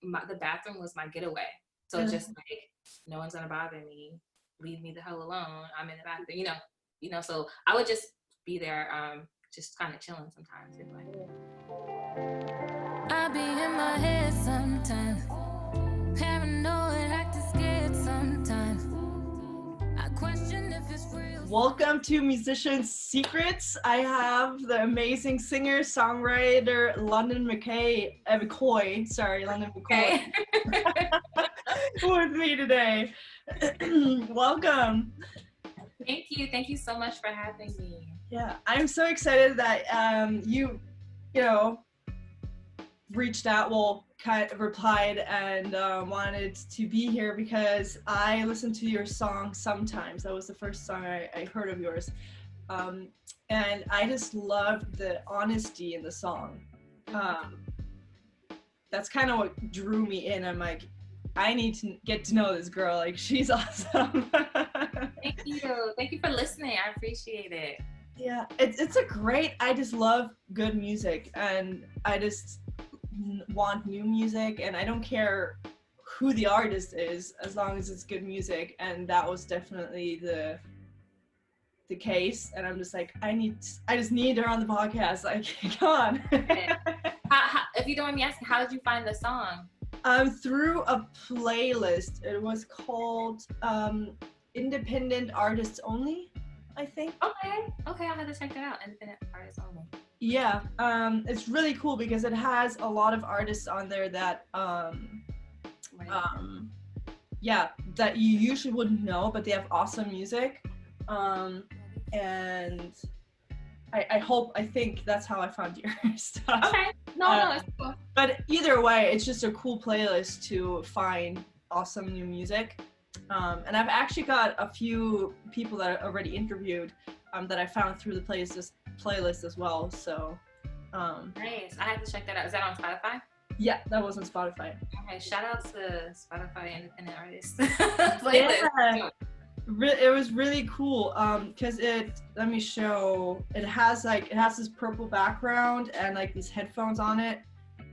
the bathroom was my getaway. So just like, no one's gonna bother me. Leave me the hell alone. I'm in the bathroom, so I would just be there, just kind of chilling sometimes. I be in my head sometimes, paranoid, acting scared sometimes. I question if it's real. Welcome to Musicians Secrets. I have the amazing singer, songwriter, London Mckoy with me today. Welcome. Thank you so much for having me. Yeah, I'm so excited that you reached out, replied and wanted to be here because I listened to your song Sometimes. That was the first song I heard of yours. And I just loved the honesty in the song. That's kind of what drew me in. I'm like, I need to get to know this girl. Like, she's awesome. Thank you for listening. I appreciate it. Yeah, I just love good music, and I just want new music, and I don't care who the artist is as long as it's good music, and that was definitely the case. And I'm just like, I just need her on the podcast. Like, come on. How, if you don't mind me asking, how did you find the song? Through a playlist. It was called Independent Artists Only, I think. Okay, I'll have to check that out. Independent Artists Only. Yeah, it's really cool because it has a lot of artists on there that that you usually wouldn't know, but they have awesome music. And I think that's how I found your stuff. Okay, no, it's cool. But either way, it's just a cool playlist to find awesome new music. And I've actually got a few people that I already interviewed that I found through the playlist as well. So nice. I have to check that out. Is that on Spotify? Yeah, that was on Spotify. Okay, shout out to Spotify Independent Artists playlist. Yeah. It was really cool because let me show, it has this purple background and like these headphones on it,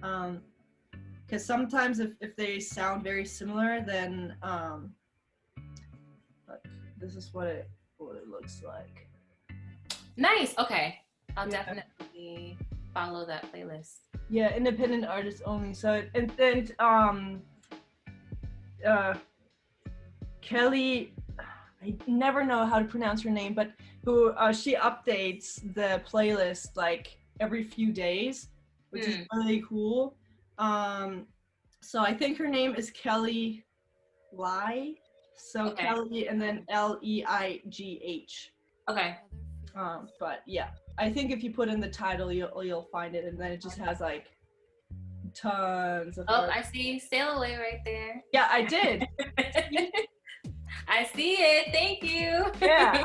because sometimes if they sound very similar, then this is what it looks like. Nice. Okay, I'll definitely follow that playlist. Yeah, Independent Artists Only. So Kelly, I never know how to pronounce her name, but who she updates the playlist like every few days, which is really cool. So I think her name is Kelly Lai. So okay. Kelly and then Leigh. Okay. But yeah, I think if you put in the title, you'll find it, and then it just has like tons of. Oh, I see Sail Away right there. Yeah, I did. I see it. Thank you. Yeah,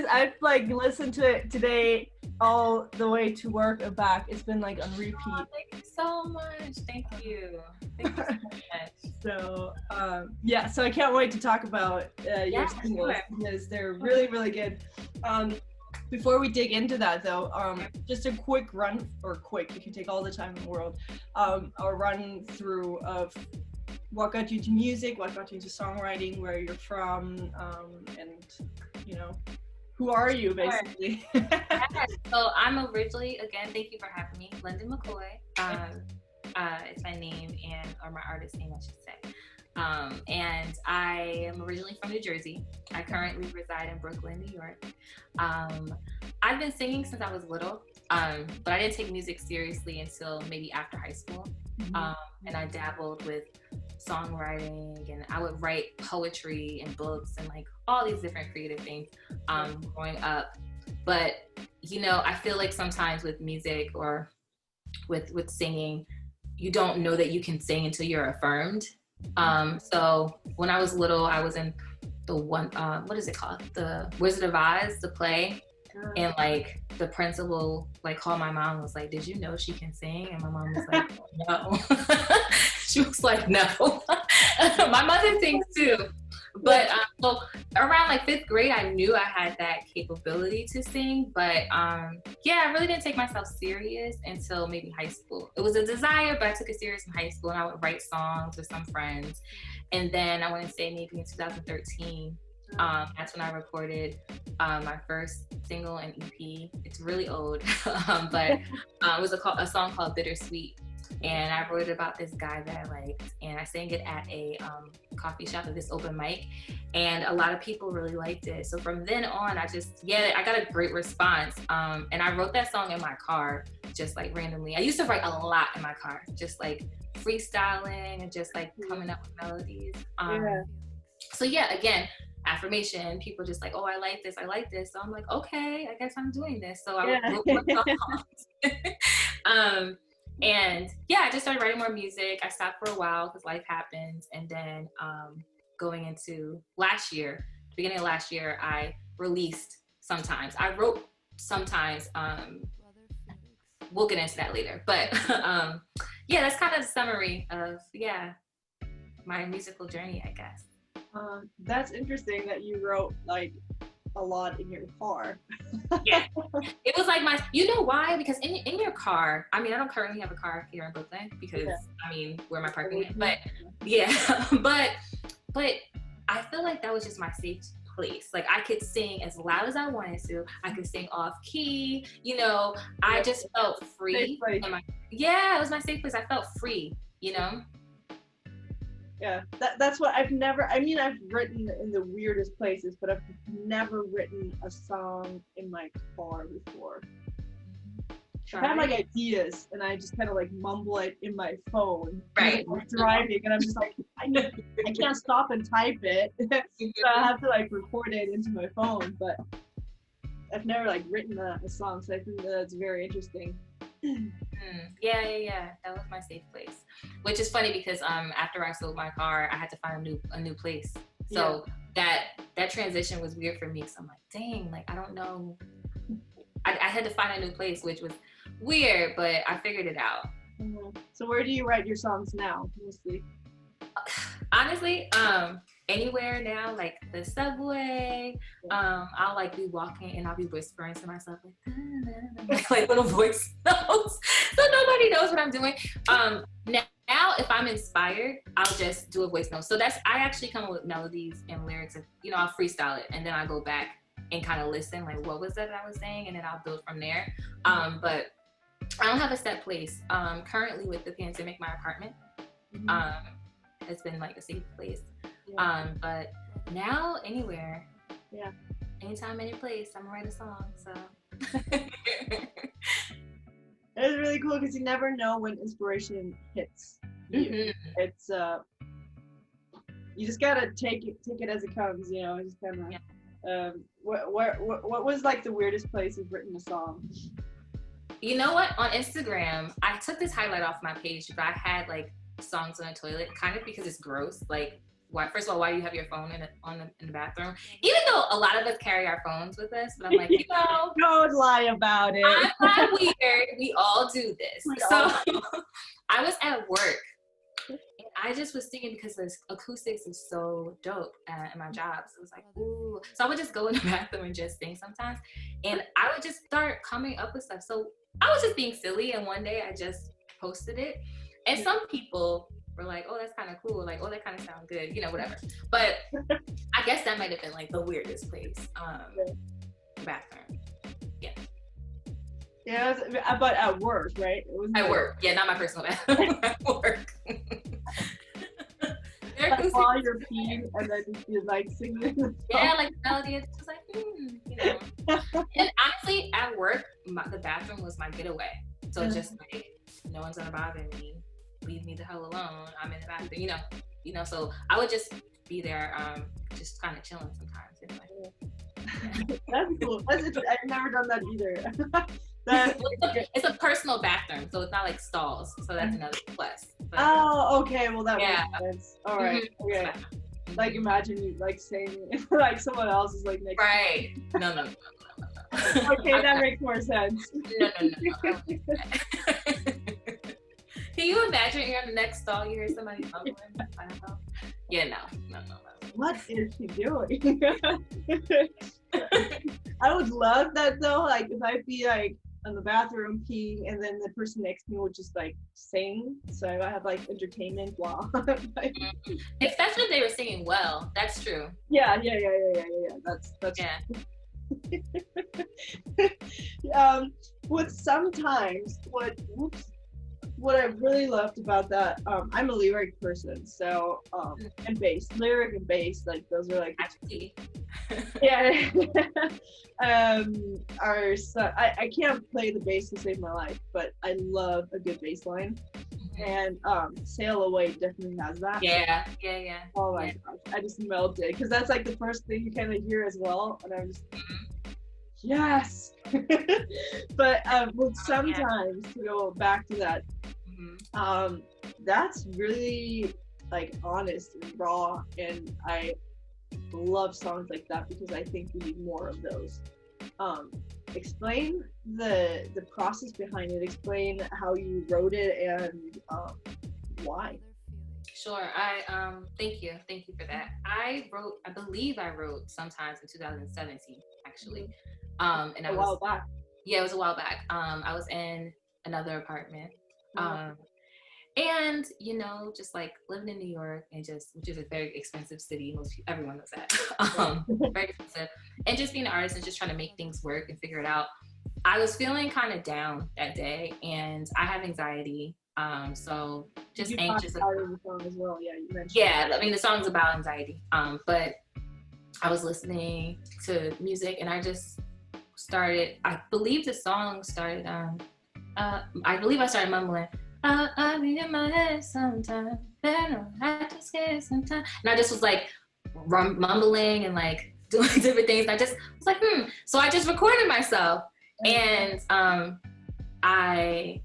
I've like listened to it today all the way to work and back. It's been like on repeat. Oh, thank you so much. Thank you so much. So so I can't wait to talk about your singles because they're really, really good. Before we dig into that though, just a quick run, you can take all the time in the world, a run through of what got you to music, what got you into songwriting, where you're from, and who are you basically? So I'm originally, again, thank you for having me, London Mckoy. It's my name or my artist name, I should say. And I am originally from New Jersey. I currently reside in Brooklyn, New York. I've been singing since I was little, but I didn't take music seriously until maybe after high school. And I dabbled with songwriting, and I would write poetry and books and like all these different creative things growing up. But I feel like sometimes with music or with singing, you don't know that you can sing until you're affirmed. So when I was little, I was in the what is it called? The Wizard of Oz, the play. And like the principal like called my mom and was like, "Did you know she can sing?" And my mom was like, "No." She was like, "No." My mother sings too. But around like 5th grade, I knew I had that capability to sing, but yeah, I really didn't take myself serious until maybe high school. It was a desire, but I took it serious in high school, and I would write songs with some friends. And then I want to say maybe in 2013, that's when I recorded my first single and EP. It's really old, but it was a song called Bittersweet. And I wrote about this guy that I liked, and I sang it at a coffee shop at this open mic, and a lot of people really liked it. So from then on, I got a great response. And I wrote that song in my car, just like randomly. I used to write a lot in my car, just like freestyling and just like coming up with melodies. So yeah, again, affirmation, people just like, oh, I like this. So I'm like, okay, I guess I'm doing this. So I wrote more songs. And yeah, I just started writing more music. I stopped for a while because life happens. And then going into beginning of last year, I released Sometimes. I wrote Sometimes. We'll get into that later. But yeah, that's kind of the summary of, my musical journey, I guess. That's interesting that you wrote like a lot in your car. Yeah, it was like you know why? Because in your car, I mean, I don't currently have a car here in Brooklyn because I mean, where am I parking it? But yeah, but I feel like that was just my safe place. Like I could sing as loud as I wanted to. I could sing off key. You know, I just felt free. It was my safe place. I felt free. You know. Yeah, that's what I've written in the weirdest places, but I've never written a song in my car before. I have like ideas, and I just kind of like mumble it in my phone. Right. I'm driving, and I'm just like, I can't stop and type it, so I have to like record it into my phone. But I've never like written a song, so I think that's very interesting. Yeah, that was my safe place, which is funny because after I sold my car, I had to find a new place. So that transition was weird for me, because I'm like, dang, like I don't know, I had to find a new place, which was weird, but I figured it out. So where do you write your songs now, mostly? Honestly, anywhere now, like the subway. I'll like be walking and I'll be whispering to myself like little voice notes, so nobody knows what I'm doing. Now if I'm inspired, I'll just do a voice note. So I actually come up with melodies and lyrics, and I'll freestyle it, and then I go back and kind of listen, like what was that I was saying, and then I'll build from there. But I don't have a set place. Currently with the pandemic, my apartment has been like a safe place. But now anywhere, anytime, any place, I'm gonna write a song. So it's really cool because you never know when inspiration hits you. It's you just gotta take it as it comes. Just kind of. What was like the weirdest place you've written a song? You know what? On Instagram, I took this highlight off my page, but I had like songs on the toilet, kind of because it's gross. Like, first of all, why do you have your phone in the bathroom? Even though a lot of us carry our phones with us, but I'm like, don't lie about it. I'm not weird. We all do this. So I was at work, and I just was thinking, because the acoustics is so dope at my job. So it was like, ooh. So I would just go in the bathroom and just sing sometimes, and I would just start coming up with stuff. So I was just being silly, and one day I just posted it, and some people were like, oh, that's kind of cool. Like, oh, that kind of sounds good, whatever. But I guess that might have been like the weirdest place. Bathroom. Yeah. Yeah, but at work, right? It was at work. Yeah, not my personal bathroom. At work. Like while you're peeing, and then you're like singing. Yeah, like the melody is just like, And honestly, at work, the bathroom was my getaway. So just like, no one's gonna bother me. Leave me the hell alone. I'm in the bathroom, so I would just be there, just kind of chilling sometimes. Anyway. That's cool. I've never done that either. It's a personal bathroom, so it's not like stalls. So that's another plus. But, okay. Well, that makes sense. All right. Okay. Like, imagine you like saying like someone else is like next. Right. No. Okay, that makes more sense. No. Can you imagine you're in the next stall, you hear somebody mumbling? I don't know. Yeah, no. what is she doing? I would love that though. Like if I'd be like in the bathroom peeing and then the person next to me would just like sing. So I have like entertainment while like, Especially if they were singing well. That's true. yeah. That's Yeah. What sometimes what I really loved about that, I'm a lyric person, so and bass, lyric and bass, like those are like yeah. I can't play the bass to save my life, but I love a good bass line. And Sail Away definitely has that. Yeah. Oh my gosh, I just melted because that's like the first thing you kind of hear as well, and I'm just yes. But sometimes to go back to that, that's really like honest and raw, and I love songs like that because I think we need more of those. Explain the process behind it. Explain how you wrote it and why. Sure. I thank you for that. I believe I wrote sometimes in 2017 actually. And a while back. Yeah, it was a while back. I was in another apartment. And you know, just like living in New York and which is a very expensive city, everyone knows that. Very expensive. And just being an artist and just trying to make things work and figure it out. I was feeling kind of down that day, and I have anxiety. So just you anxious. About the song as well. Yeah, you mentioned. Yeah, I mean the song's about anxiety. But I was listening to music and I just started. I believe the song started. I believe I started mumbling. I'll be in my head sometimes. I just get sometimes. And I just was like mumbling and like doing different things. And I just was like, So I just recorded myself. And I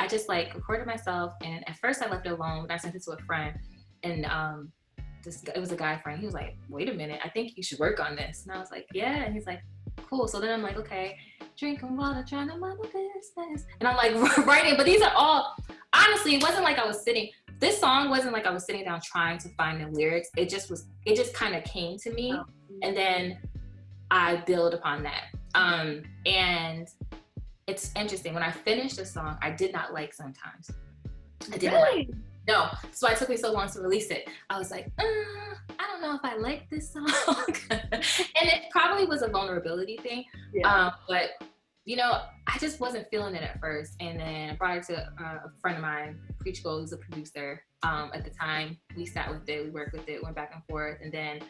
just like recorded myself. And at first I left it alone, but I sent it to a friend. And it was a guy friend. He was like, wait a minute, I think you should work on this. And I was like, yeah. And he's like, cool. So then I'm like, okay, drinking water, trying to mind my business. And I'm like writing, but these are all, honestly, it wasn't like I was this song wasn't like I was sitting down trying to find the lyrics. It just kind of came to me. And then I build upon that. And it's interesting. When I finished the song, I did not like Sometimes. I didn't like it. No. So it took me so long to release it. I was like, I don't know if I like this song. And it probably was a vulnerability thing. Yeah. But, you know, I just wasn't feeling it at first. And then I brought it to a friend of mine, Preach Gold, who's a producer. At the time, we sat with it, we worked with it, went back and forth. And then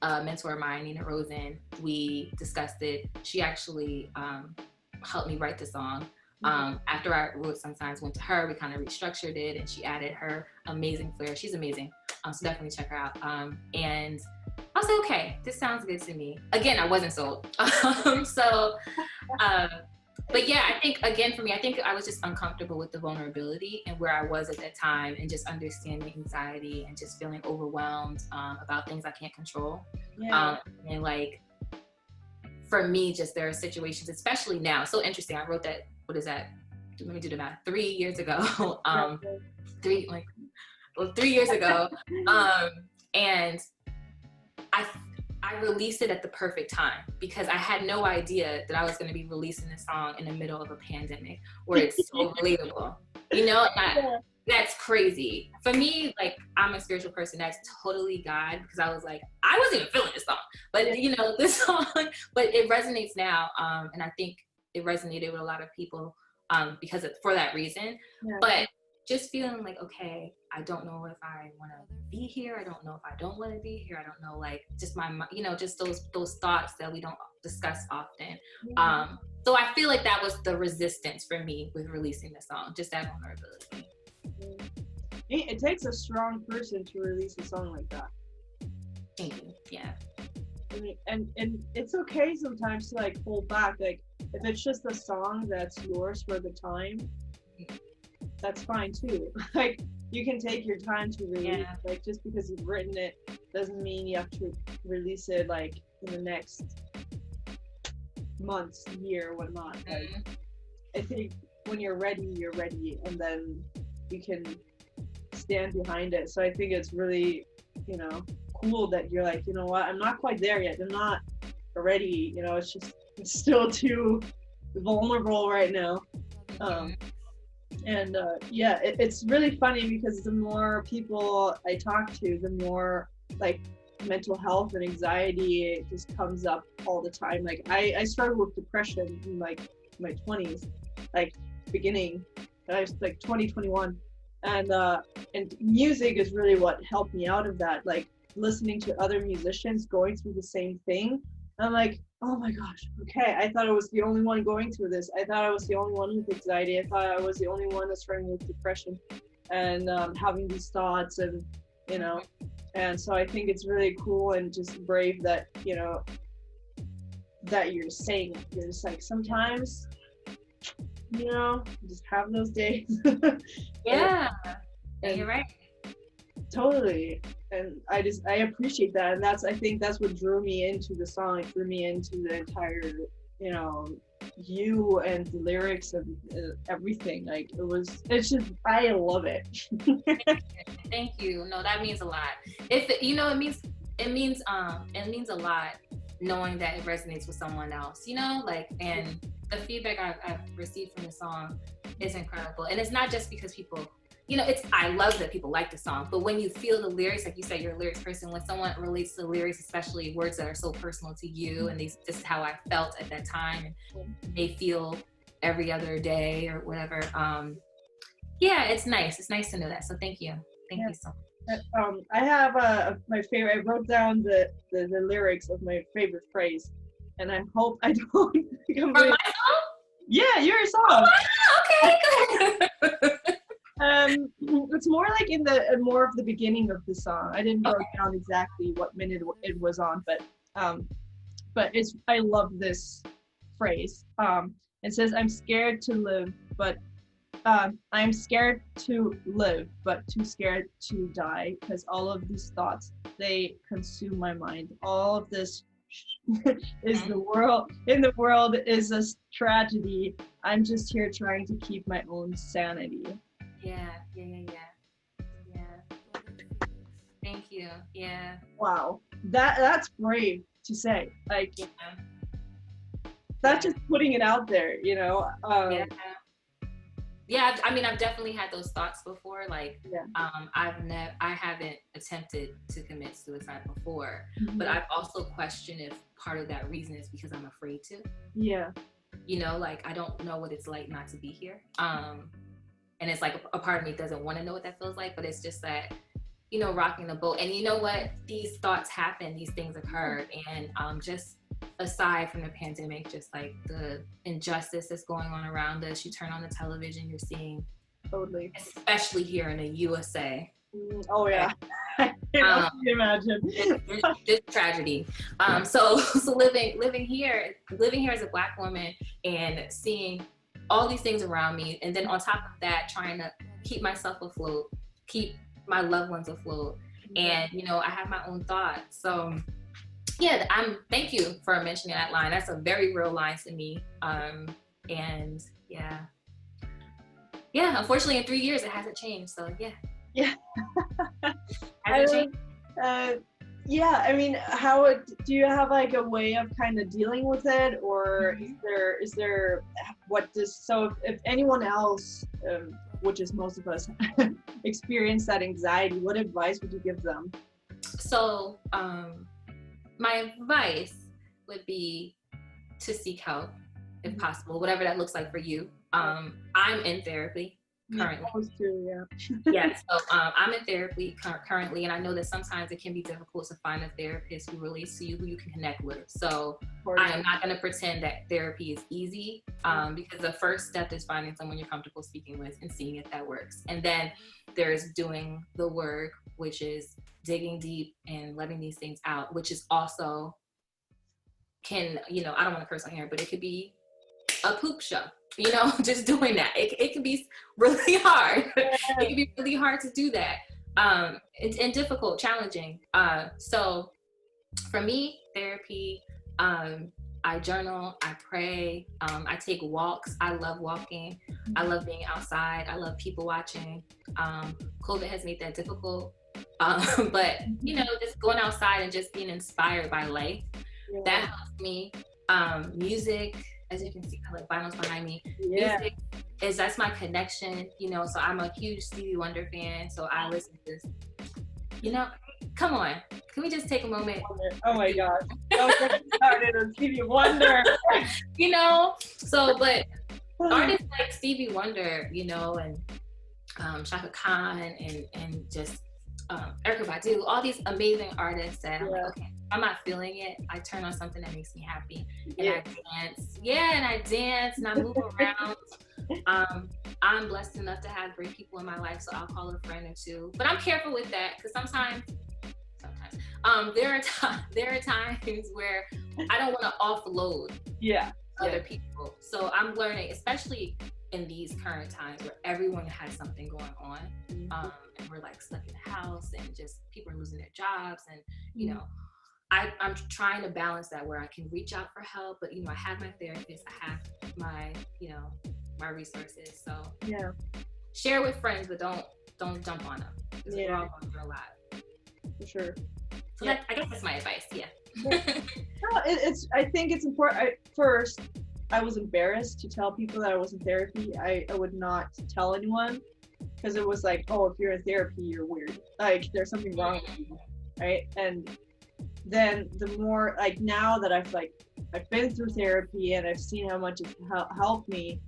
a mentor of mine, Nina Rosen, we discussed it. She actually helped me write the song. After I wrote Sometimes, went to her, we kind of restructured it, and she added her amazing flair. She's amazing, so definitely check her out. And I was like, okay, this sounds good to me. Again, I wasn't sold. But yeah, I think, again, for me, I think I was just uncomfortable with the vulnerability and where I was at that time, and just understanding anxiety and just feeling overwhelmed about things I can't control. Yeah. And like, for me, just there are situations, especially now, so interesting. I wrote that, what is that? Let me do the math. 3 years ago. 3 years ago. And I released it at the perfect time because I had no idea that I was going to be releasing this song in the middle of a pandemic where it's so relatable. You know, that's crazy. For me, like, I'm a spiritual person. That's totally God, because I was like, I wasn't even feeling this song. But, you know, this song, but it resonates now. And I think it resonated with a lot of people for that reason. Yeah. But just feeling like, okay, I don't know if I want to be here. I don't know if I don't want to be here. I don't know, like, just my, you know, just those thoughts that we don't discuss often. Mm-hmm. So I feel like that was the resistance for me with releasing the song, just that vulnerability. It takes a strong person to release a song like that. Thank you. Yeah. I mean, and it's okay sometimes to like hold back. Like, if it's just a song that's yours for the time, that's fine too. Like, you can take your time to release. Yeah. Like, just because you've written it doesn't mean you have to release it like in the next months, year, whatnot. Like, I think when you're ready, and then you can stand behind it. So I think it's really you know, cool that you're like, you know what, I'm not quite there yet. I'm not ready. You know, it's still too vulnerable right now. And yeah, it's really funny because the more people I talk to, the more like mental health and anxiety, it just comes up all the time. Like I struggled with depression in like my 20s, like beginning, I was like 2021, and music is really what helped me out of that. Like listening to other musicians going through the same thing, I'm like, oh my gosh, okay, I thought I was the only one going through this. I thought I was the only one with anxiety. I thought I was the only one that's struggling with depression and having these thoughts, and you know, and so I think it's really cool and just brave that, you know, that you're saying it. You're just like, sometimes, you know, just have those days. Yeah, and you're right. Totally. And I appreciate that, and I think that's what drew me into the song. It drew me into the entire, you know, you and the lyrics and everything. Like it's just, I love it. Thank you. No, that means a lot. You know, it means a lot knowing that it resonates with someone else, you know, like, and the feedback I've received from the song is incredible. And it's not just because people, you know, I love that people like the song, but when you feel the lyrics, like you said, you're a lyrics person, when someone relates to the lyrics, especially words that are so personal to you, and this is how I felt at that time, and they feel every other day or whatever. Yeah, it's nice. It's nice to know that. So thank you. Thank you so much. I have my favorite. I wrote down the lyrics of my favorite phrase, and I hope I don't become. From my song? Yeah, your song. Oh, okay, good. It's more like in more of the beginning of the song. I didn't write down exactly what minute it was on, but I love this phrase. It says, "I'm scared to live, but I'm scared to live, but too scared to die, because all of these thoughts, they consume my mind. All of this is the world is a tragedy. I'm just here trying to keep my own sanity." Yeah. Thank you. Yeah. Wow, that's brave to say. Like, that's just putting it out there, you know. Yeah. I mean, I've definitely had those thoughts before. Like, I haven't attempted to commit suicide before, but I've also questioned if part of that reason is because I'm afraid to. Yeah. You know, like, I don't know what it's like not to be here. And it's like a part of me doesn't want to know what that feels like, but it's just that, you know, rocking the boat. And you know what? These thoughts happen, these things occur. And just aside from the pandemic, just like the injustice that's going on around us, you turn on the television, you're seeing, totally, especially here in the USA. Oh yeah. I can imagine. Just tragedy. So living here as a Black woman and seeing all these things around me, and then on top of that, trying to keep myself afloat, keep my loved ones afloat, and you know, I have my own thoughts. So yeah, thank you for mentioning that line. That's a very real line to me. And yeah, unfortunately in 3 years it hasn't changed, so yeah. Hasn't changed. Yeah, I mean, do you have like a way of kind of dealing with it, or is there so if anyone else, which is most of us, experience that anxiety, what advice would you give them? So my advice would be to seek help if possible, whatever that looks like for you. I'm in therapy currently. So I'm in therapy currently, and I know that sometimes it can be difficult to find a therapist who relates to you, who you can connect with. So I am not going to pretend that therapy is easy, because the first step is finding someone you're comfortable speaking with and seeing if that works. And then there's doing the work, which is digging deep and letting these things out, which is also I don't want to curse on here, but it could be a poop show. You know, just doing that. It can be really hard. It can be really hard to do that. And difficult, challenging. So for me, therapy I journal, I pray, I take walks. I love walking. I love being outside. I love people watching. COVID has made that difficult. But, you know, just going outside and just being inspired by life, that helps me. Music, as you can see, I like vinyls behind me. Music that's my connection, you know, so I'm a huge Stevie Wonder fan, so I listen to this. You know, come on. Can we just take a moment? Oh my gosh. Don't get me started on Stevie Wonder. You know, so, but artists like Stevie Wonder, you know, and Shaka Khan and just Erykah Badu, all these amazing artists that I'm like, okay, I'm not feeling it. I turn on something that makes me happy and I dance. Yeah, and I dance and I move around. I'm blessed enough to have great people in my life, so I'll call a friend or two. But I'm careful with that because sometimes there are times where I don't want to offload other people. So I'm learning, especially in these current times where everyone has something going on, and we're like stuck in the house and just people are losing their jobs, and you know, I'm trying to balance that where I can reach out for help, but you know, I have my therapist, I have my, you know, my resources. So share with friends, but don't jump on them because we're all going through a lot. For sure. So I guess that's my advice. No, I think it's important. First, I was embarrassed to tell people that I was in therapy. I would not tell anyone because it was like, oh, if you're in therapy, you're weird. Like there's something wrong with you, right? And then the more, like now that I've been through therapy and I've seen how much it's helped me,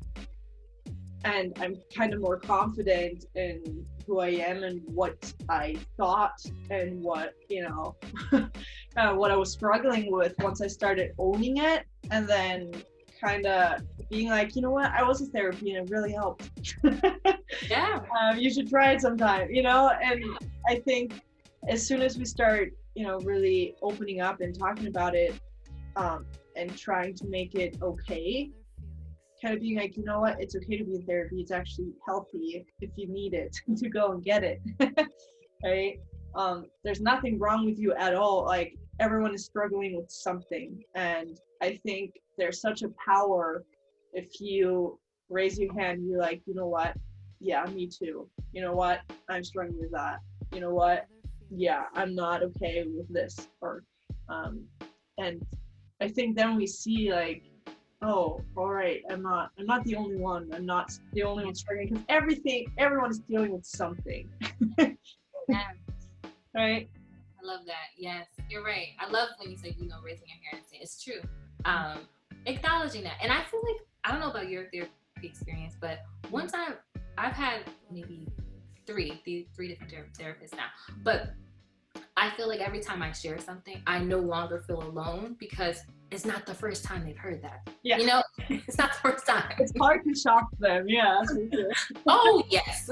and I'm kind of more confident in who I am and what I thought and what, you know, what I was struggling with once I started owning it, and then kind of being like, you know what, I was in therapy and it really helped. You should try it sometime, you know. And I think as soon as we start, you know, really opening up and talking about it, and trying to make it okay, kind of being like, you know what, it's okay to be in therapy, it's actually healthy if you need it to go and get it. Right? There's nothing wrong with you at all. Like everyone is struggling with something, and I think there's such a power if you raise your hand, you're like, you know what, yeah, me too, you know what, I'm struggling with that, you know what, yeah, I'm not okay with this, or and I think then we see like, oh, all right, I'm not the only one. I'm not the only one struggling, because everyone is dealing with something. Right? I love that. Yes, you're right. I love when you say, you know, raising your hand and saying it's true. Acknowledging that. And I feel like, I don't know about your therapy experience, but one time I've had maybe three different therapists now, but I feel like every time I share something, I no longer feel alone because it's not the first time they've heard that. Yeah. You know, it's not the first time. It's hard to shock them, yeah. Oh, yes.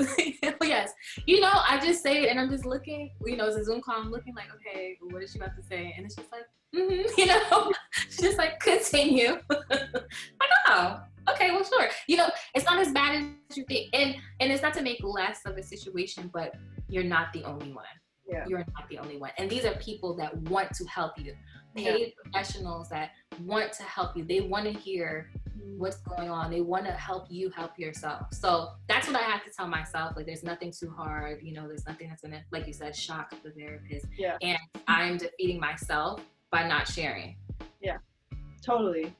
Yes. You know, I just say it and I'm just looking, you know, it's a Zoom call, I'm looking like, okay, what is she about to say? And it's just like, you know, she's just like, continue. Like, oh, okay, well, sure. You know, it's not as bad as you think. And it's not to make less of a situation, but you're not the only one. Yeah. You're not the only one. And these are people that want to help you. Paid professionals that want to help you. They want to hear what's going on. They want to help you help yourself. So that's what I have to tell myself. Like, there's nothing too hard. You know, there's nothing that's going to, like you said, shock the therapist. Yeah. And I'm defeating myself by not sharing. Yeah, totally.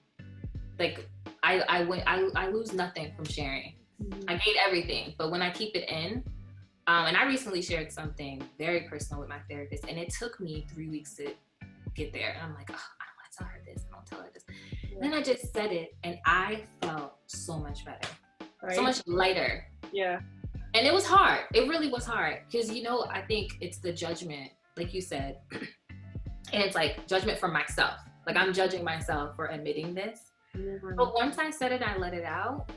Like, I lose nothing from sharing. I gain everything. But when I keep it in, and I recently shared something very personal with my therapist, and it took me 3 weeks to get there. And I'm like, oh, I don't want to tell her this. I don't tell her this. Yeah. Then I just said it, and I felt so much better, right? So much lighter. Yeah. And it was hard. It really was hard because, you know, I think it's the judgment, like you said, and it's like judgment from myself. Like I'm judging myself for admitting this. Mm-hmm. But once I said it, I let it out.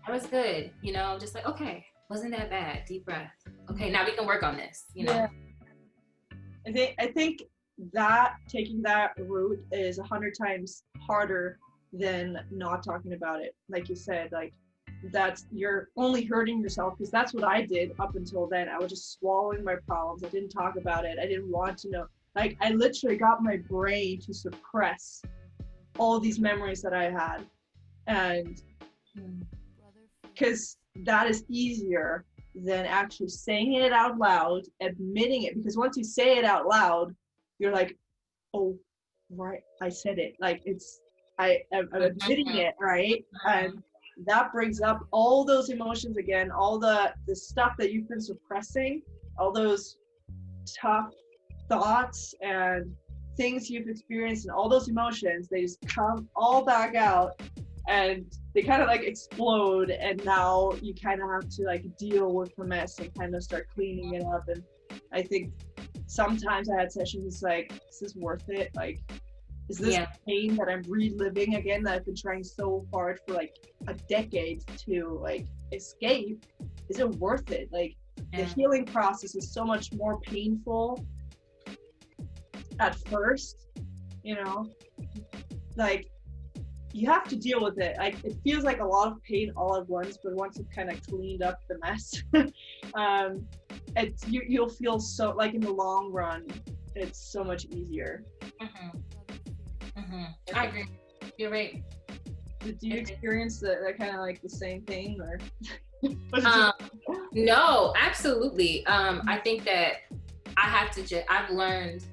I was good. You know, just like, okay. Wasn't that bad? Deep breath. Okay, now we can work on this, you know? Yeah. I think that taking that route is 100 times harder than not talking about it. Like you said, like you're only hurting yourself, because that's what I did up until then. I was just swallowing my problems. I didn't talk about it. I didn't want to know. Like I literally got my brain to suppress all these memories that I had. And because that is easier than actually saying it out loud, admitting it. Because once you say it out loud, you're like, oh, right, I said it. Like I'm admitting it, right? And that brings up all those emotions again, all the stuff that you've been suppressing, all those tough thoughts and things you've experienced, and all those emotions, they just come all back out and they kind of like explode, and now you kind of have to like deal with the mess and kind of start cleaning it up. And I think sometimes I had sessions like, is this worth it? Like, is this pain that I'm reliving again that I've been trying so hard for like a decade to like escape? Is it worth it? Like, the healing process is so much more painful at first, you know, like you have to deal with it. Like, it feels like a lot of pain all at once, but once you've kind of cleaned up the mess, you'll feel so, like, in the long run, it's so much easier. I agree. You're right. Did you experience that kind of like the same thing, or? No, absolutely. I think that I've learned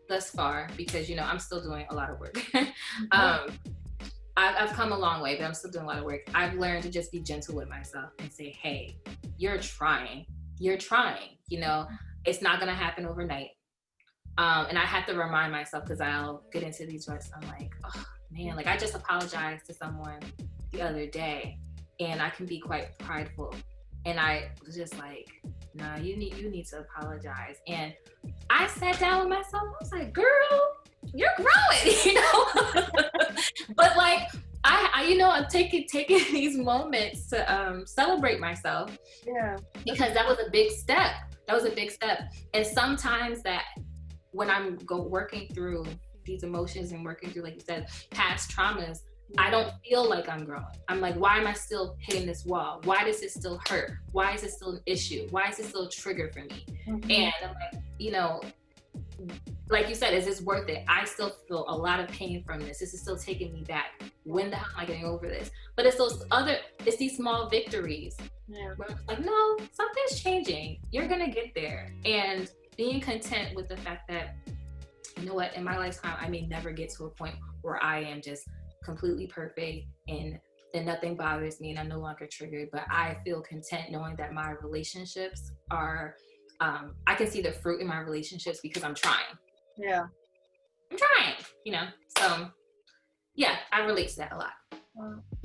thus far, because, you know, I'm still doing a lot of work. I've come a long way, but I'm still doing a lot of work. I've learned to just be gentle with myself and say, hey, you're trying, you know, it's not going to happen overnight. And I have to remind myself, because I'll get into these ruts. I'm like, oh man, like I just apologized to someone the other day, and I can be quite prideful. And I was just like, nah, you need to apologize. And I sat down with myself. I was like, girl, you're growing, you know? But like, I you know, I'm taking these moments to celebrate myself. Yeah. Because that was a big step. And sometimes that when I'm working through these emotions and working through, like you said, past traumas, I don't feel like I'm growing. I'm like, why am I still hitting this wall? Why does it still hurt? Why is it still an issue? Why is it still a trigger for me? And I'm like, you know, like you said, is this worth it? I still feel a lot of pain from this. This is still taking me back. When the hell am I getting over this? But it's these small victories. Yeah. Where it's like, no, something's changing. You're gonna get there. And being content with the fact that, you know what, in my lifetime, I may never get to a point where I am just completely perfect and nothing bothers me and I'm no longer triggered, but I feel content knowing that my relationships are, I can see the fruit in my relationships because I'm trying. Yeah. I'm trying, you know? So yeah, I relate to that a lot.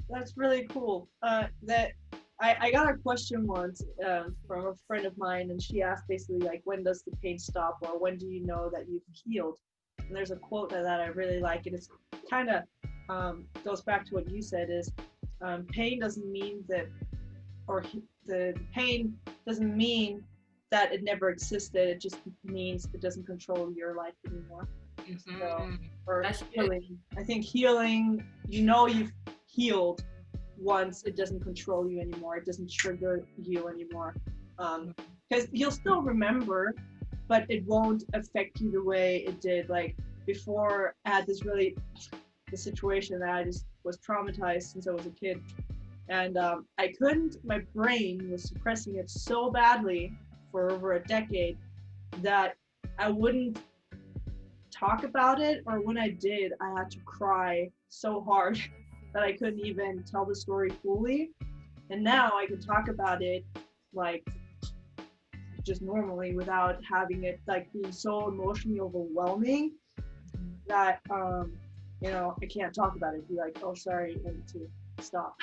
That's really cool. That I got a question once from a friend of mine, and she asked basically like, when does the pain stop, or when do you know that you've healed? And there's a quote that I really like, and it's kind of goes back to what you said, is pain doesn't mean that, or the pain doesn't mean that it never existed. It just means it doesn't control your life anymore. So, or healing. I think healing, you know, you've healed once it doesn't control you anymore. It doesn't trigger you anymore. Because you'll still remember, but it won't affect you the way it did. Like before, I had the situation that I just was traumatized since I was a kid. And my brain was suppressing it so badly for over a decade that I wouldn't talk about it, or when I did, I had to cry so hard that I couldn't even tell the story fully. And now I can talk about it like just normally without having it like being so emotionally overwhelming that you know, I can't talk about it. Be like, oh sorry, I need to stop.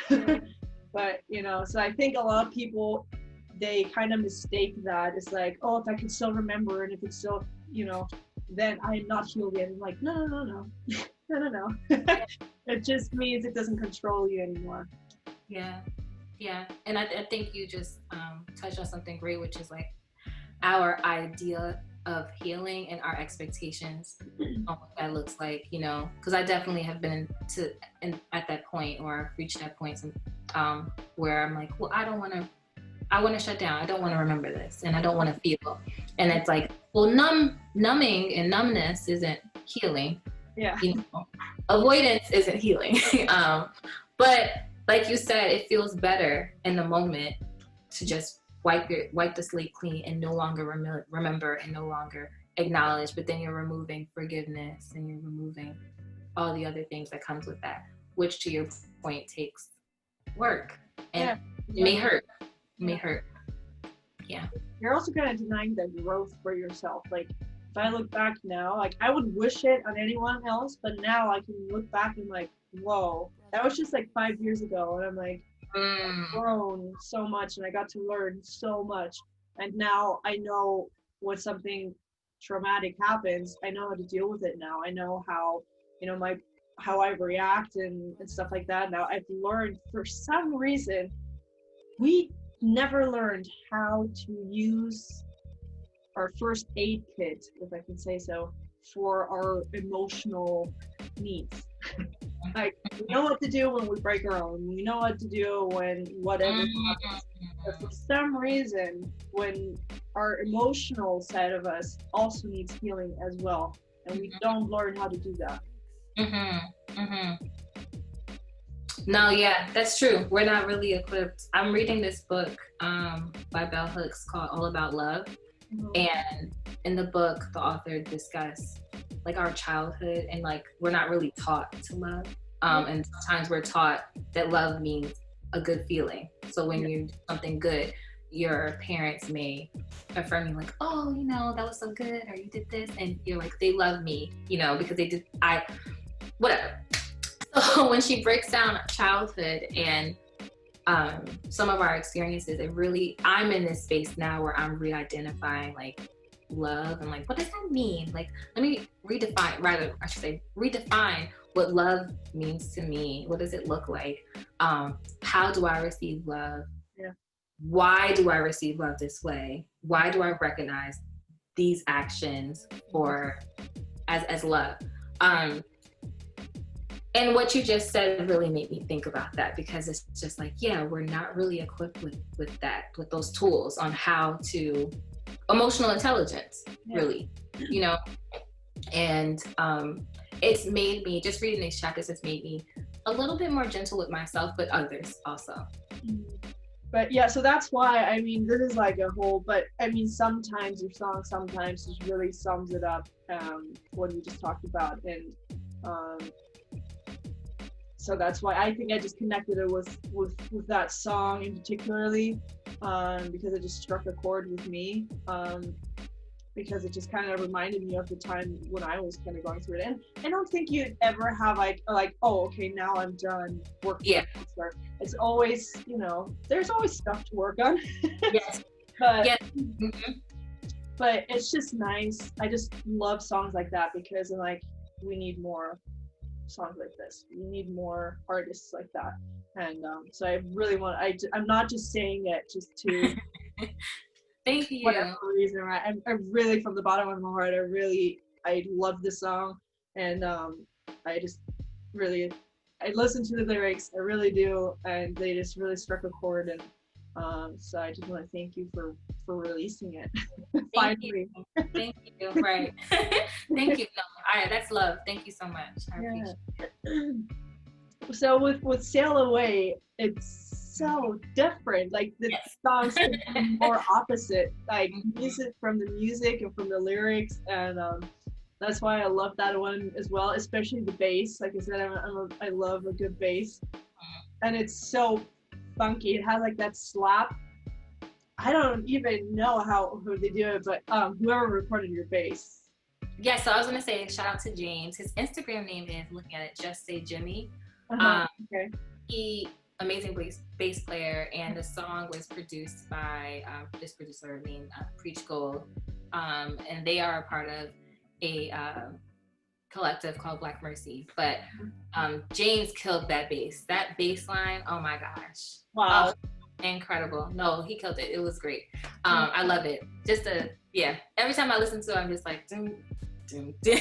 But you know, so I think a lot of people, they kind of mistake that. It's like, oh, if I can still remember, and if it's still, you know, then I'm not healed yet. I'm like, no. It just means it doesn't control you anymore. Yeah. And I think you just touched on something great, which is like our idea of healing and our expectations on what that looks like, you know, because I definitely have been at that point, or I've reached that point where I'm like, well, I want to shut down. I don't want to remember this, and I don't want to feel. And it's like, well, numbing and numbness isn't healing. Yeah. You know? avoidance isn't healing. But like you said, it feels better in the moment to just wipe the slate clean and no longer remember and no longer acknowledge, but then you're removing forgiveness and you're removing all the other things that comes with that, which to your point takes work and it may hurt. It may hurt. Yeah. You're also kind of denying the growth for yourself. Like if I look back now, like I would wish it on anyone else, but now I can look back and like, whoa, that was just like 5 years ago. And I'm like, I've grown so much and I got to learn so much. And now I know when something traumatic happens, I know how to deal with it now. I know how, how I react and stuff like that. Now I've learned, for some reason, we never learned how to use our first aid kit, if I can say so, for our emotional needs. Like, we know what to do when we break our own. We know what to do when whatever happens. But for some reason, when our emotional side of us also needs healing as well, and we don't learn how to do that. No, yeah, that's true. We're not really equipped. I'm reading this book by Bell Hooks called All About Love. And in the book, the author discussed like our childhood and like we're not really taught to love. And sometimes we're taught that love means a good feeling. So when you do something good, your parents may affirm you like, oh, that was so good, or you did this, and you're like, they love me, because they did, whatever. So when she breaks down childhood and some of our experiences, I'm in this space now where I'm re-identifying like love and like, what does that mean? Like, let me redefine what love means to me. What does it look like? How do I receive love? Yeah. Why do I receive love this way? Why do I recognize these actions as love? And what you just said really made me think about that, because it's just like, yeah, we're not really equipped with those tools on how to emotional intelligence, really, and it's made me, just reading these chapters, it's made me a little bit more gentle with myself, but others also. But yeah, so that's why, this is like a whole, but sometimes your song sometimes just really sums it up, what we just talked about. And so that's why I think I just connected it with that song in particularly, because it just struck a chord with me, because it just kind of reminded me of the time when I was kind of going through it. And I don't think you'd ever have like, oh, okay, now I'm done working. Yeah. It's always, there's always stuff to work on. Yes. But, yes. But it's just nice. I just love songs like that, because we need more songs like this. We need more artists like that. And so I really I'm not just saying it just to thank you, whatever reason, right? I really, from the bottom of my heart, I love this song. And I just really, I listen to the lyrics, I really do, and they just really struck a chord. And so I just want to thank you for releasing it. Finally. Thank you. Right. Thank you. No, that's love. Thank you so much. I appreciate it. So with Sail Away, it's so different. Like the songs can be more opposite. Like music from the music and from the lyrics, and that's why I love that one as well. Especially the bass. Like I said, I love a good bass, and it's so funky. It has like that slap. I don't even know how they do it, but whoever recorded your bass. Yeah, so I was gonna say shout out to James. His Instagram name is, looking at it, Just Say Jimmy. Okay. He amazing bass player, and the song was produced by this producer named Preach Gold, and they are a part of a collective called Black Mercy. But James killed that bass. That bass line, oh my gosh! Wow. Incredible. No, he killed it. It was great. I love it. Every time I listen to it, I'm just like, doom, doom, doom,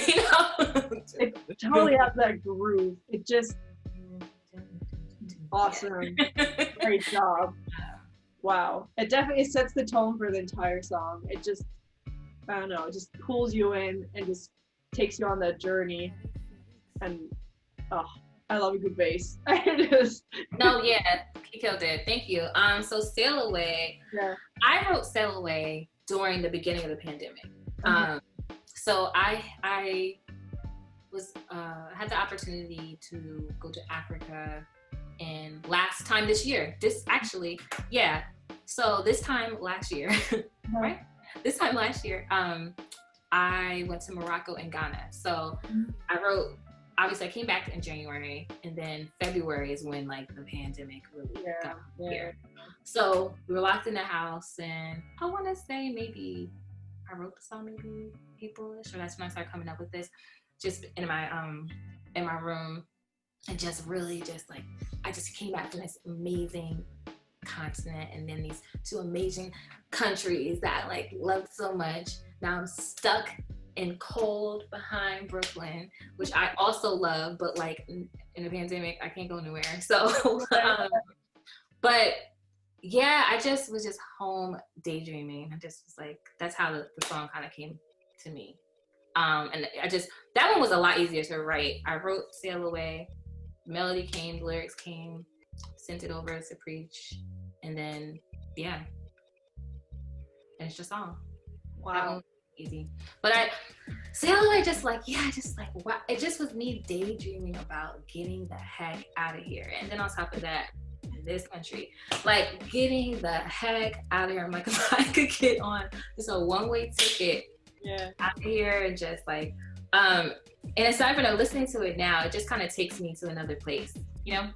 It totally has that groove. It just, awesome. Great job. Wow. It definitely sets the tone for the entire song. It just, I don't know, it just pulls you in and just takes you on that journey. And Oh, I love a good bass. I just. No, yeah, he killed it. Thank you. So Sail Away. Yeah. I wrote Sail Away during the beginning of the pandemic. So I was had the opportunity to go to Africa, and last time this year. So this time last year, right? This time last year, I went to Morocco and Ghana. So I wrote. Obviously, I came back in January, and then February is when like the pandemic really got here. So we were locked in the house, and I want to say maybe I wrote the song maybe April-ish, or that's when I started coming up with this, just in my room, and just really just like I just came back from this amazing continent, and then these two amazing countries that I like loved so much. Now I'm stuck in cold behind Brooklyn, which I also love, but like in a pandemic, I can't go anywhere. So, but yeah, I just was just home daydreaming. I just was like, that's how the song kind of came to me. And that one was a lot easier to write. I wrote Sail Away, melody came, lyrics came, sent it over to Preach, and then, yeah, and it's just song. Wow. Easy. But Sail Away wow, it just was me daydreaming about getting the heck out of here. And then on top of that, in this country, like getting the heck out of here. I'm like, if I could get on just a one-way ticket out of here, and just like and aside from listening to it now, it just kind of takes me to another place, you know?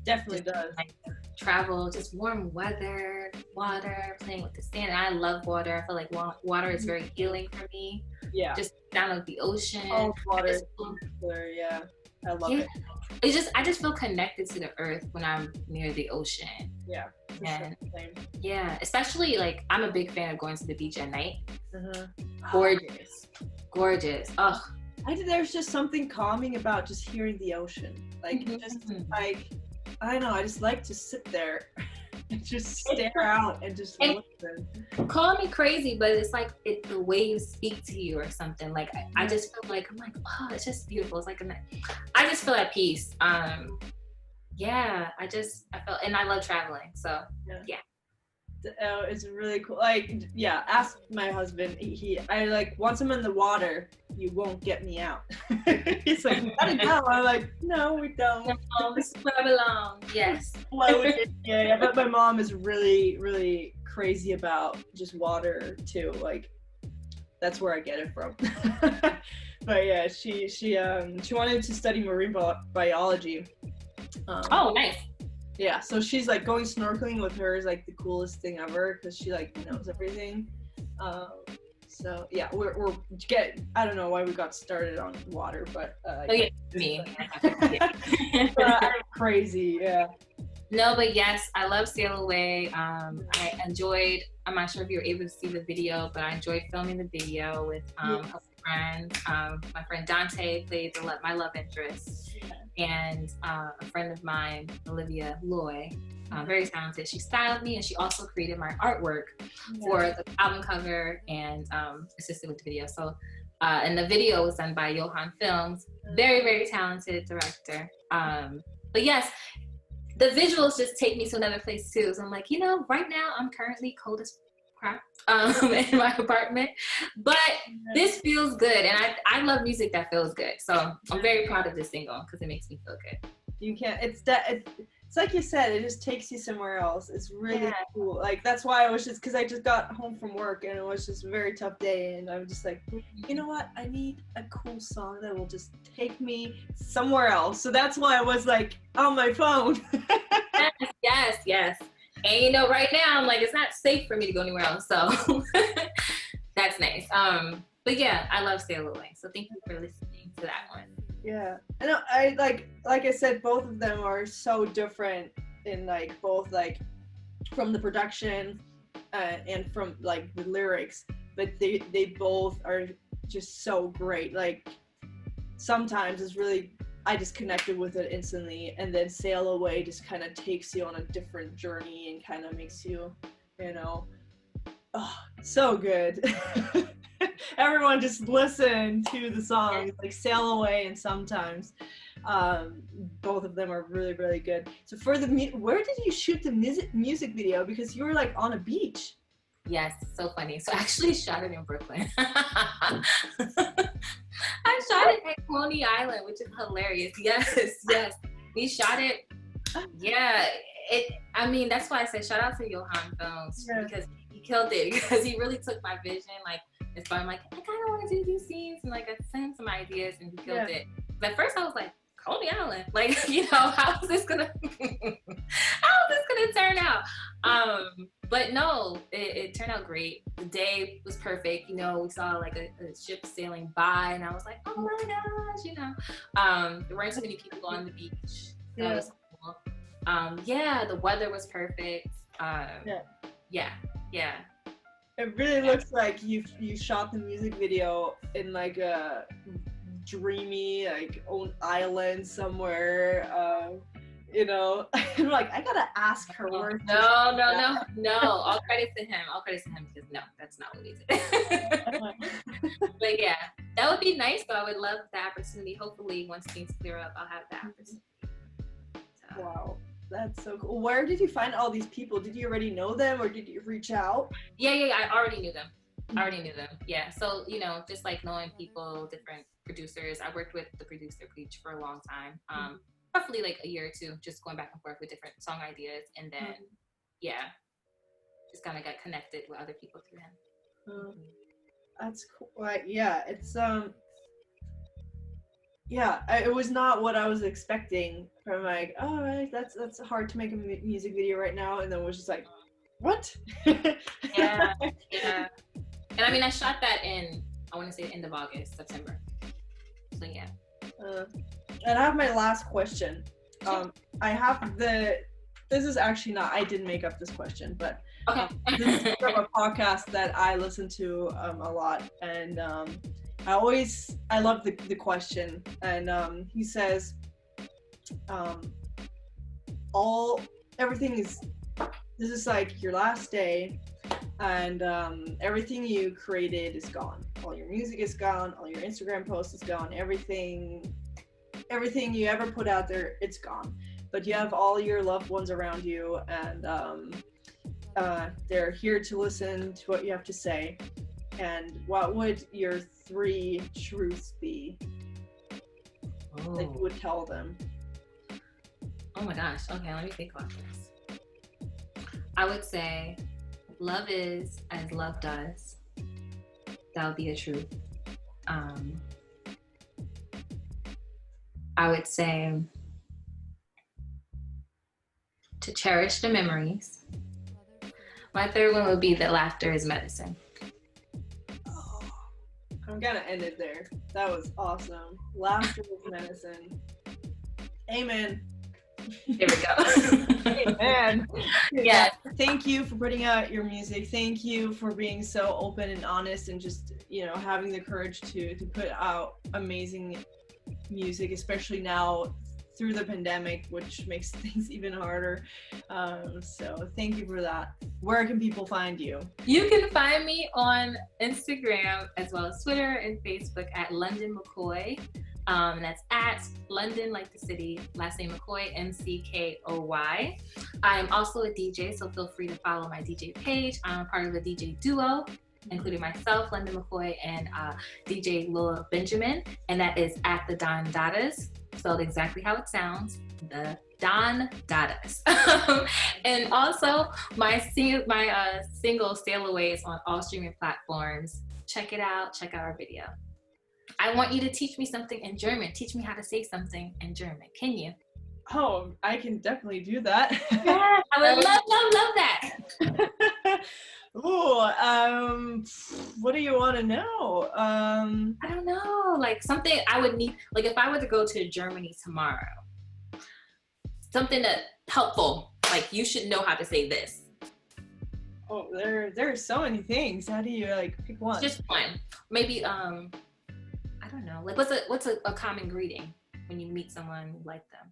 Definitely just, does. Like, travel, just warm weather, water, playing with the sand. And I love water. I feel like water is very healing for me. Yeah. Just down at the ocean. Oh, water. Yeah. I love it. I just feel connected to the earth when I'm near the ocean. Yeah. And yeah, especially like I'm a big fan of going to the beach at night. Gorgeous. Oh. There's just something calming about just hearing the ocean. Like just like I don't know, I just like to sit there and just stare out and just listen. Call me crazy, but it's like the waves speak to you or something. Like I just feel like, I'm like, oh, it's just beautiful. It's like I just feel at peace. Yeah, I felt, and I love traveling. So yeah. It's really cool. Like, yeah, ask my husband. I like, once I'm in the water, you won't get me out. He's like, I don't know. I'm like, no, we don't. No, this is where I belong. Yes. Yeah, but my mom is really, really crazy about just water too. Like, that's where I get it from. But yeah, she wanted to study marine biology. Oh, nice. Yeah, so she's like going snorkeling with her is like the coolest thing ever because she like knows everything. So yeah, I don't know why we got started on water, but me. But I'm crazy, yeah. No, but yes, I love Sail Away. I enjoyed. I'm not sure if you were able to see the video, but I enjoyed filming the video with a couple friends. My friend Dante played my love interest. And a friend of mine, Olivia Loy, very talented. She styled me, and she also created my artwork for the album cover and assisted with the video. So, and the video was done by Johan Films, very, very talented director. But yes, the visuals just take me to another place too. So I'm like, right now I'm currently cold as crap in my apartment, but this feels good, and I love music that feels good. So I'm very proud of this single because it makes me feel good. You can't. It's like you said. It just takes you somewhere else. It's really cool. Like that's why I was just because I just got home from work and it was just a very tough day, and I was just like, you know what? I need a cool song that will just take me somewhere else. So that's why I was like on my phone. Yes. And right now I'm like, it's not safe for me to go anywhere else. So that's nice. But yeah, I love Sail Away. So thank you for listening to that one. Yeah. And I like I said, both of them are so different in like both like from the production and from like the lyrics, but they both are just so great. Like sometimes it's really I just connected with it instantly, and then Sail Away just kind of takes you on a different journey and kind of makes you, so good. everyone just listen to the songs, like Sail Away and Sometimes. Both of them are really, really good. So for the where did you shoot the music video? Because you were like on a beach. Yes, so funny. So I actually shot it in Brooklyn. I shot it at Coney Island, which is hilarious. Yes. We shot it. Yeah, I mean, that's why I said shout out to Johan Films because he killed it. Because he really took my vision. Like, it's fun. I'm like, I kind of want to do these scenes, and like I sent him some ideas, and he killed it. But at first, I was like, Coney Island, like, how is this gonna turn out? But no, it turned out great. The day was perfect. We saw like a ship sailing by, and I was like, oh my gosh, there weren't so many people on the beach. That was cool. The weather was perfect. It really looks like you shot the music video in like a dreamy, like own island somewhere. I'm like, I gotta ask her where. No. All credit to him. Because no, that's not what we did. But yeah, that would be nice. Though I would love the opportunity. Hopefully, once things clear up, I'll have that opportunity. So. Wow. That's so cool. Where did you find all these people? Did you already know them or did you reach out? Yeah, I already knew them. Yeah. So, just like knowing people, different producers. I worked with the producer Peach for a long time. Roughly like a year or two, just going back and forth with different song ideas. And then, just kind of got connected with other people through him. That's cool. It's, it was not what I was expecting. I'm like, all right, that's hard to make a music video right now, and then it was just like, what? Yeah. And I mean, I shot that in, I want to say end of August, September. So yeah. And I have my last question. This is actually not, I didn't make up this question, but this is from a podcast that I listen to a lot, and I love the question, and he says, this is like your last day, and everything you created is gone. All your music is gone, all your Instagram posts is gone, everything you ever put out there, it's gone. But you have all your loved ones around you, and they're here to listen to what you have to say. And what would your 3 truths be that you would tell them? Oh my gosh. Okay, let me think about this. I would say, love is as love does. That would be a truth. I would say to cherish the memories. My 3rd one would be that laughter is medicine. I'm gonna end it there. That was awesome. Laughter is medicine. Amen. Here we go. Amen. Yeah. Thank you for putting out your music. Thank you for being so open and honest, and just, having the courage to put out amazing music, especially now through the pandemic, which makes things even harder. So thank you for that. Where can people find you? You can find me on Instagram as well as Twitter and Facebook at London Mckoy. That's at London, like the city, last name McKoy, Mckoy. I am also a DJ, so feel free to follow my DJ page. I'm a part of a DJ duo, including myself, London Mckoy, and DJ Laura Benjamin, and that is at the Don Dadas, spelled exactly how it sounds, the Don Dadas. And also my single Sail Away is on all streaming platforms. Check it out. Check out our video. I want you to teach me something in German. Teach me how to say something in German. Can you? Oh, I can definitely do that. Yeah, I would love that. Oh, what do you want to know? I don't know, like something I would need, like if I were to go to Germany tomorrow, something that helpful, like you should know how to say this. Oh, there are so many things. How do you pick one? Just one. Maybe I don't know. Like what's a common greeting when you meet someone like them?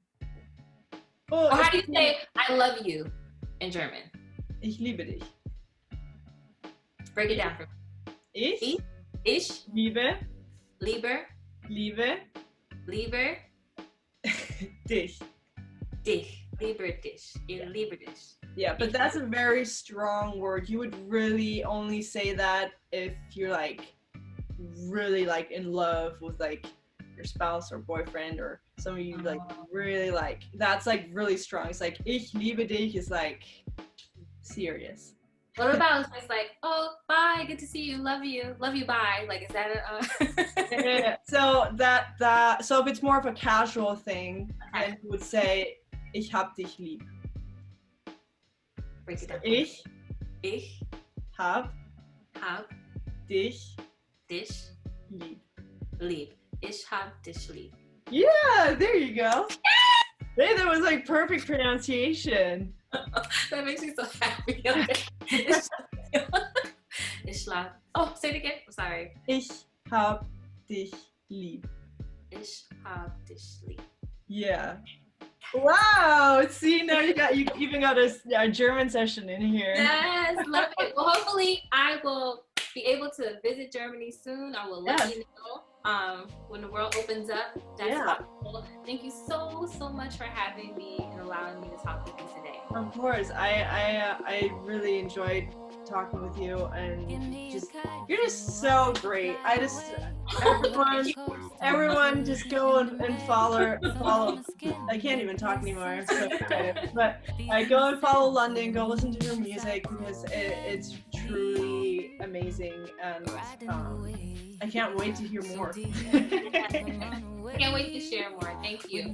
Oh, or how do you say I love you in German? Ich liebe dich. Break it down for me. Ich Ich liebe, lieber dich. dich. Lieber dich. Ich liebe dich. Yeah, but that's a very strong word. You would really only say that if you're like really like in love with like your spouse or boyfriend or somebody you like really like. That's like really strong. It's like ich liebe dich is like serious. What about it's like, oh, bye, good to see you, love you, bye. Like, is that a? Yeah. So so if it's more of a casual thing, then you would say ich hab dich lieb. Break it down. Ich hab dich lieb. lieb. Ich hab dich lieb. Yeah, there you go. Hey, that was like perfect pronunciation. That makes me so happy. Ich love. Oh, say it again. I'm sorry. Ich hab dich lieb. Ich hab dich lieb. Yeah. Wow. See, now you even got a German session in here. Yes, love it. Well, hopefully I will be able to visit Germany soon. I will let you know when the world opens up. That's possible. Thank you so much for having me and allowing me to talk with you today. Of course, I really enjoyed talking with you, and you're just so great. Everyone just go and follow. I can't even talk anymore. I'm so excited. But I go and follow London. Go listen to her music because it's truly amazing, and I can't wait to hear more. I can't wait to share more. Thank you.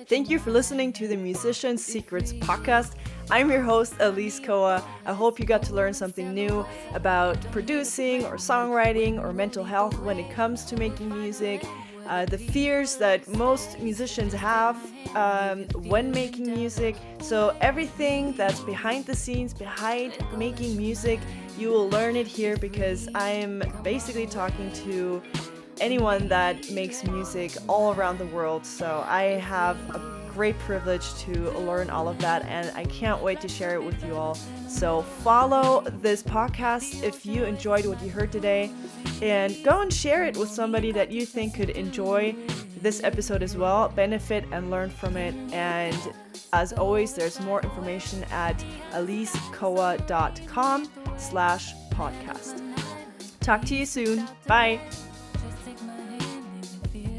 Thank you for listening to the Musician Secrets podcast. I'm your host, Alise Koa. I hope you got to learn something new about producing or songwriting or mental health when it comes to making music. The fears that most musicians have when making music. So everything that's behind the scenes, behind making music, you will learn it here because I am basically talking to anyone that makes music all around the world. So I have a great privilege to learn all of that, and I can't wait to share it with you all. So follow this podcast if you enjoyed what you heard today, and go and share it with somebody that you think could enjoy this episode as well, benefit and learn from it. And as always, there's more information at alisekoa.com/podcast. Talk to you soon. Bye. Just take my hand, make me feel